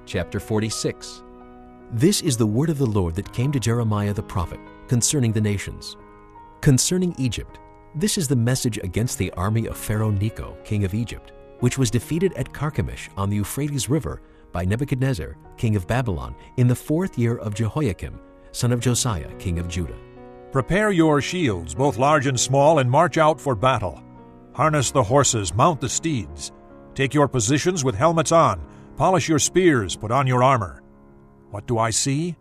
Chapter 46. This is the word of the Lord that came to Jeremiah the prophet concerning the nations. Concerning Egypt, this is the message against the army of Pharaoh Necho, king of Egypt, which was defeated at Carchemish on the Euphrates River by Nebuchadnezzar, king of Babylon, in the 4th year of Jehoiakim, son of Josiah, king of Judah. Prepare your shields, both large and small, and march out for battle. Harness the horses, mount the steeds. Take your positions with helmets on. Polish your spears, put on your armor. What do I see?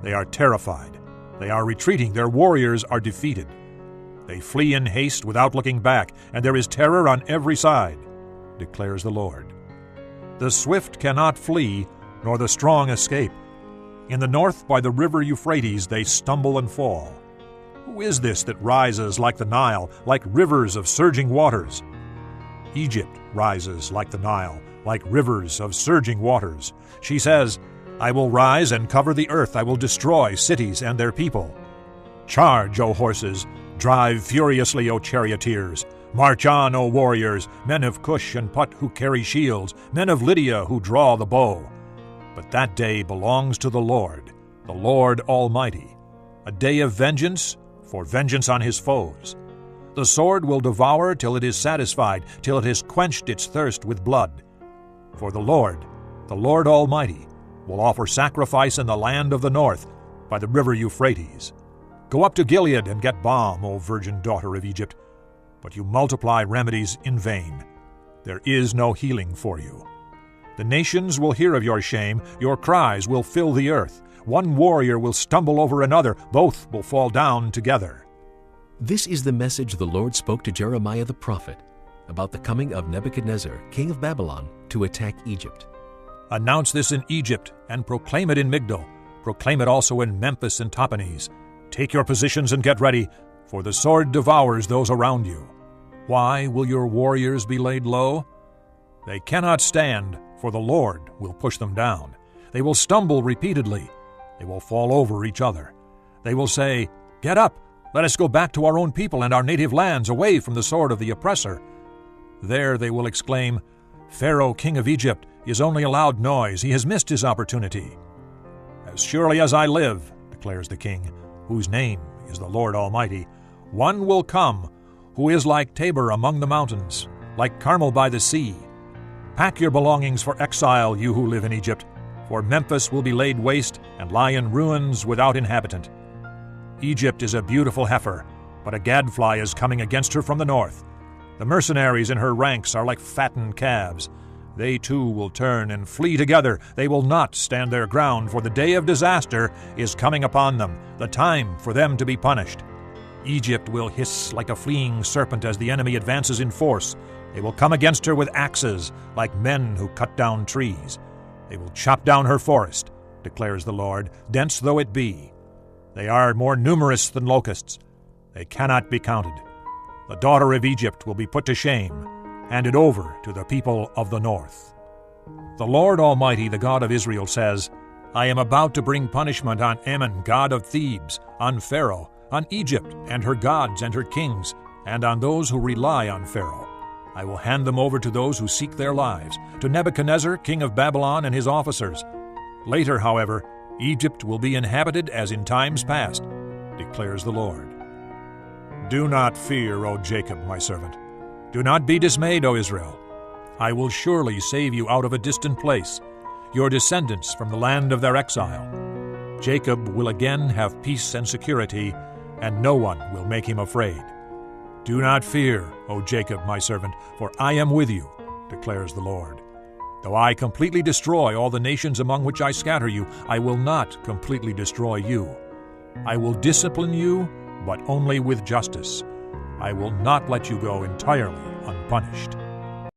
They are terrified. They are retreating. Their warriors are defeated. They flee in haste without looking back, and there is terror on every side, declares the Lord. The swift cannot flee, nor the strong escape. In the north by the river Euphrates they stumble and fall. Who is this that rises like the Nile, like rivers of surging waters? Egypt rises like the Nile, like rivers of surging waters. She says, I will rise and cover the earth. I will destroy cities and their people. Charge, O horses. Drive furiously, O charioteers. March on, O warriors, men of Cush and Put who carry shields, men of Lydia who draw the bow. But that day belongs to the Lord Almighty, a day of vengeance, for vengeance on his foes. The sword will devour till it is satisfied, till it has quenched its thirst with blood. For the Lord Almighty, will offer sacrifice in the land of the north, by the river Euphrates. Go up to Gilead and get balm, O virgin daughter of Egypt. But you multiply remedies in vain. There is no healing for you. The nations will hear of your shame. Your cries will fill the earth. One warrior will stumble over another. Both will fall down together. This is the message the Lord spoke to Jeremiah the prophet about the coming of Nebuchadnezzar, king of Babylon, to attack Egypt. Announce this in Egypt and proclaim it in Migdol. Proclaim it also in Memphis and Tahpanhes. Take your positions and get ready, for the sword devours those around you. Why will your warriors be laid low? They cannot stand, for the Lord will push them down. They will stumble repeatedly. They will fall over each other. They will say, Get up, let us go back to our own people and our native lands, away from the sword of the oppressor. There they will exclaim, Pharaoh, king of Egypt, is only a loud noise. He has missed his opportunity. As surely as I live, declares the king, whose name is the Lord Almighty, one will come who is like Tabor among the mountains, like Carmel by the sea. Pack your belongings for exile, you who live in Egypt, for Memphis will be laid waste and lie in ruins without inhabitant. Egypt is a beautiful heifer, but a gadfly is coming against her from the north. The mercenaries in her ranks are like fattened calves. They too will turn and flee together. They will not stand their ground, for the day of disaster is coming upon them, the time for them to be punished. Egypt will hiss like a fleeing serpent as the enemy advances in force. They will come against her with axes, like men who cut down trees. They will chop down her forest, declares the Lord, dense though it be. They are more numerous than locusts. They cannot be counted. The daughter of Egypt will be put to shame, handed over to the people of the north. The Lord Almighty, the God of Israel, says, I am about to bring punishment on Ammon, god of Thebes, on Pharaoh, on Egypt and her gods and her kings, and on those who rely on Pharaoh. I will hand them over to those who seek their lives, to Nebuchadnezzar, king of Babylon, and his officers. Later, however, Egypt will be inhabited as in times past, declares the Lord. Do not fear, O Jacob, my servant. Do not be dismayed, O Israel. I will surely save you out of a distant place, your descendants from the land of their exile. Jacob will again have peace and security, and no one will make him afraid. Do not fear, O Jacob, my servant, for I am with you, declares the Lord. Though I completely destroy all the nations among which I scatter you, I will not completely destroy you. I will discipline you, but only with justice. I will not let you go entirely unpunished.